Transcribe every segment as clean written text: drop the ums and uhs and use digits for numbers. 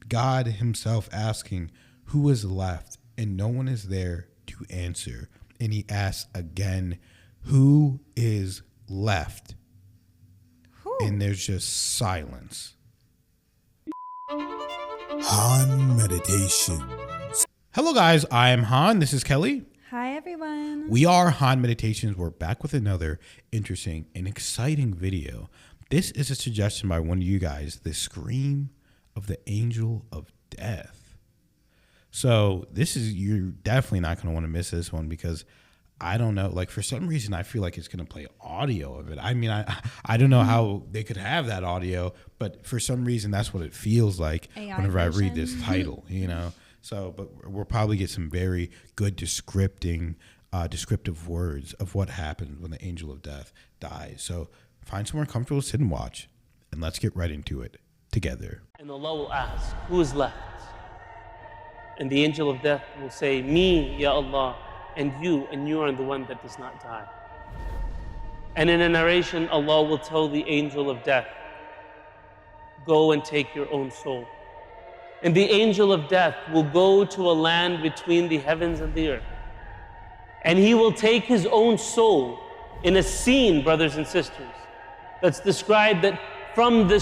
God himself asking, who is left? And no one is there to answer. And he asks again, who is left? Whew. And there's just silence. Han Meditations. Hello guys, I am Han. This is Kelly. Hi everyone. We are Han Meditations. We're back with another interesting and exciting video. This is a suggestion by one of you guys, the scream of the angel of death. So you're definitely not going to want to miss this one because I don't know, like for some reason I feel like it's going to play audio of it. I mean, I don't know how they could have that audio, but for some reason that's what it feels like whenever I read this title, you know. So, but we'll probably get some very good descriptive words of what happens when the angel of death dies. So find somewhere comfortable to sit and watch, and let's get right into it together. And Allah will ask, who is left? And the angel of death will say, me, Ya Allah, and you are the one that does not die. And in a narration, Allah will tell the angel of death, go and take your own soul. And the angel of death will go to a land between the heavens and the earth. And he will take his own soul in a scene, brothers and sisters, that's described that from the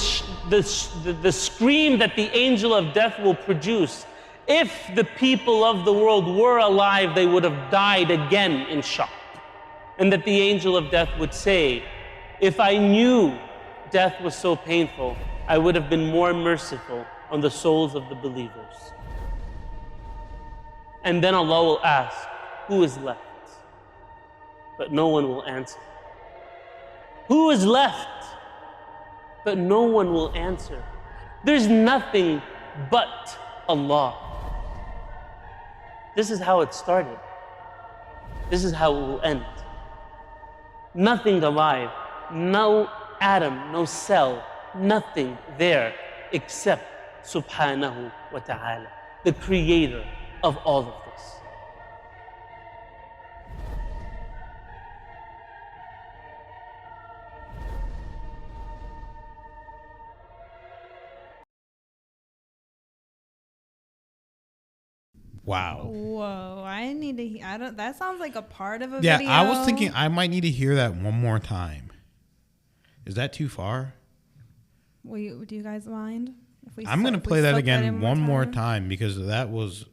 scream that the angel of death will produce, if the people of the world were alive, they would have died again in shock. And that the angel of death would say, if I knew death was so painful, I would have been more merciful on the souls of the believers. And then Allah will ask, who is left? But no one will answer. Who is left? But no one will answer. There's nothing but Allah. This is how it started. This is how it will end. Nothing alive, no atom, no cell, nothing there except Subhanahu wa ta'ala, the creator of all of this. Wow. Whoa, I need to that sounds like a part of a video. video. Yeah, I was thinking I might need to hear that one more time. Is that too far? Do you guys mind? I'm going to play that again one more time because that was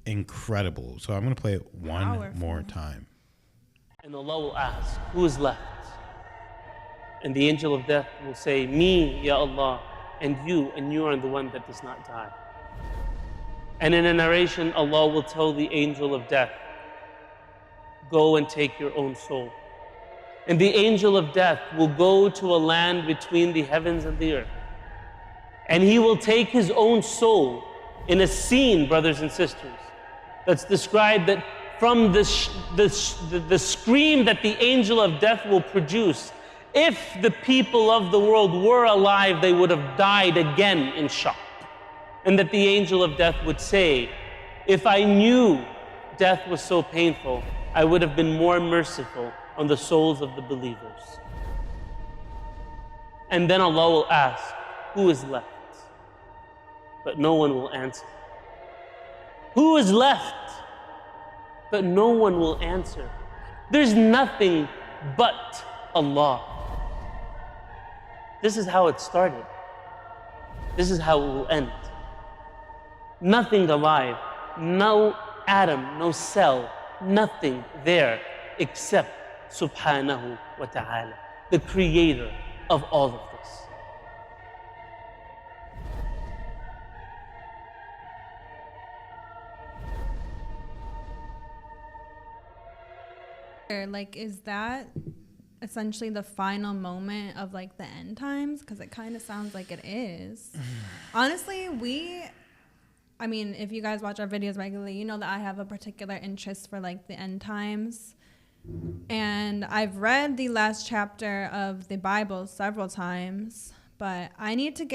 incredible. So I'm going to play it one more time. And Allah will ask, who is left? And the angel of death will say, me, Ya Allah, and you are the one that does not die. And in a narration, Allah will tell the angel of death, go and take your own soul. And the angel of death will go to a land between the heavens and the earth. And he will take his own soul in a scene, brothers and sisters, that's described that from the scream that the angel of death will produce, if the people of the world were alive, they would have died again in shock. And that the angel of death would say, if I knew death was so painful, I would have been more merciful on the souls of the believers. And then Allah will ask, who is left? But no one will answer. Who is left? But no one will answer. There's nothing but Allah. This is how it started. This is how it will end. Nothing alive, no atom, no cell, nothing there except Subhanahu wa ta'ala, the creator of all of this. Like, is that essentially the final moment of like the end times? Because it kind of sounds like it is. Honestly, I mean, if you guys watch our videos regularly, you know that I have a particular interest for like the end times. And I've read the last chapter of the Bible several times, but I need to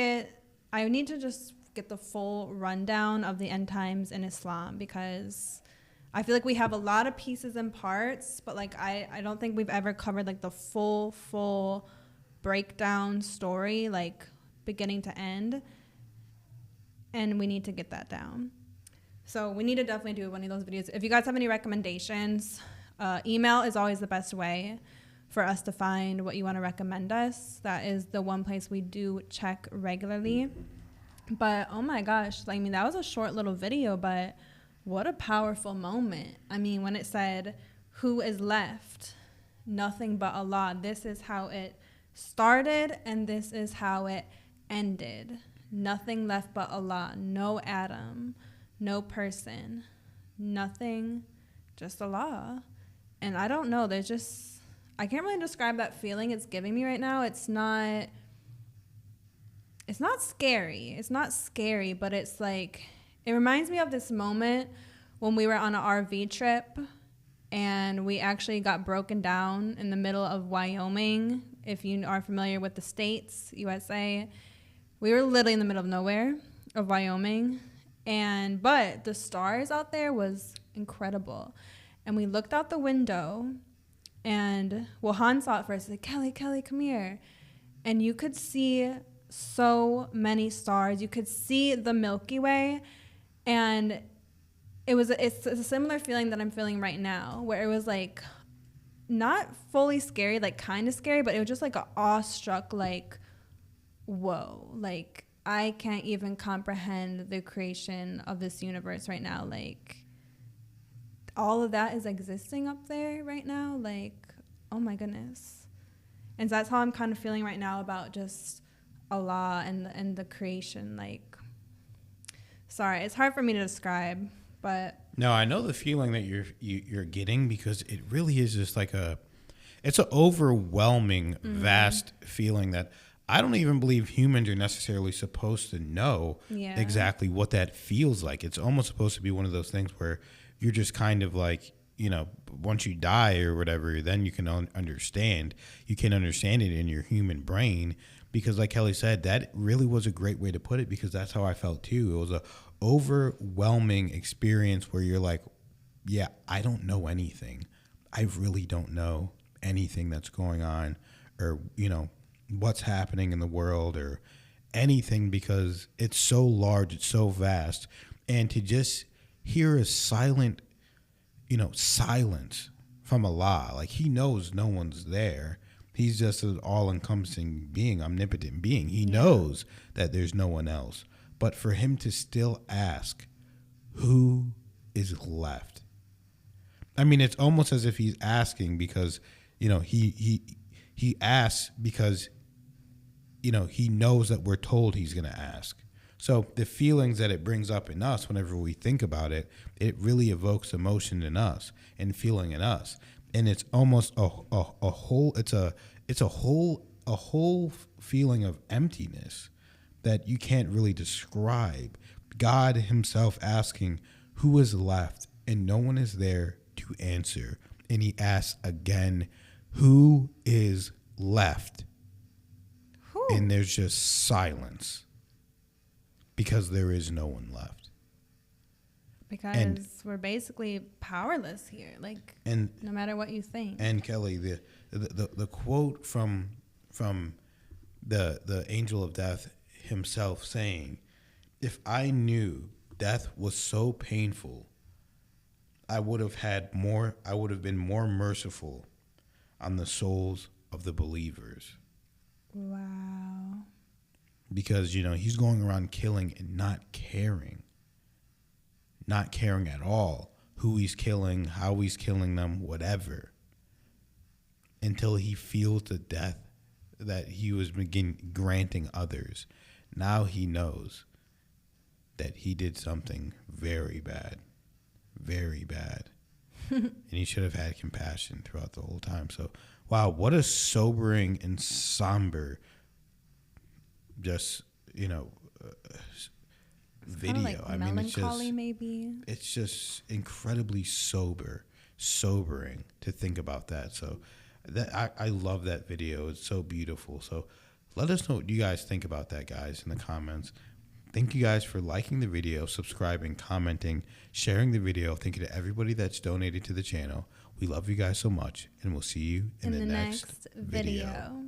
just get the full rundown of the end times in Islam, because I feel like we have a lot of pieces and parts, but like I don't think we've ever covered like the full breakdown story, like beginning to end. and we need to get that down. So we need to definitely do one of those videos. If you guys have any recommendations, email is always the best way for us to find what you want to recommend us. That is the one place we do check regularly. But oh my gosh, I mean, that was a short little video, but what a powerful moment. I mean, when it said, who is left? Nothing but Allah. This is how it started and this is how it ended. Nothing left but Allah. No Adam, no person, nothing, just Allah. And I don't know, there's just, I can't really describe that feeling it's giving me right now. It's not scary. It's not scary, but it's like, it reminds me of this moment when we were on an RV trip and we actually got broken down in the middle of Wyoming. If you are familiar with the states, USA, we were literally in the middle of nowhere of Wyoming. But the stars out there was incredible. And we looked out the window and, well, Han saw it first. Like, Kelly, come here. And you could see so many stars. You could see the Milky Way. And it's a similar feeling that I'm feeling right now, where it was like not fully scary, like kind of scary, but it was just like an awestruck, like, whoa, like I can't even comprehend the creation of this universe right now. Like all of that is existing up there right now. Like, oh my goodness. And so that's how I'm kind of feeling right now about just Allah and the creation. Like, sorry, it's hard for me to describe, but no, I know the feeling that you're getting, because it really is just like it's an overwhelming, vast feeling that I don't even believe humans are necessarily supposed to know exactly what that feels like. It's almost supposed to be one of those things where you're just kind of like, you know, once you die or whatever, then you can understand. You can understand it in your human brain, because like Kelly said, that really was a great way to put it, because that's how I felt too. It was a overwhelming experience where you're like, yeah, I don't know anything. I really don't know anything that's going on, or, you know, what's happening in the world or anything, because it's so large, it's so vast. And to just hear a silence from Allah, like he knows no one's there. He's just an all-encompassing being, omnipotent being. He knows that there's no one else. But for him to still ask, who is left? I mean, it's almost as if he's asking because, you know, he asks because, you know, he knows that we're told he's going to ask. So the feelings that it brings up in us whenever we think about it, it really evokes emotion in us and feeling in us. And it's almost a whole feeling of emptiness that you can't really describe. God himself asking, who is left? And no one is there to answer. And he asks again, who is left? Whew. And there's just silence, because there is no one left. Because we're basically powerless here, like, and no matter what you think. And Kelly, the quote from the angel of death himself saying, if I knew death was so painful, I would have been more merciful on the souls of the believers. Wow. Because, you know, he's going around killing and not caring at all who he's killing, how he's killing them, whatever, until he feels the death that he was granting others. Now he knows that he did something very bad, very bad. And he should have had compassion throughout the whole time. So, wow, what a sobering and somber, just, you know, video. Like, I mean, it's just incredibly sobering to think about that. So that I love that video. It's so beautiful. So let us know what you guys think about that, guys, in the comments. Thank you guys for liking the video, subscribing, commenting, sharing the video. Thank you to everybody that's donated to the channel. We love you guys so much, and we'll see you in the next video.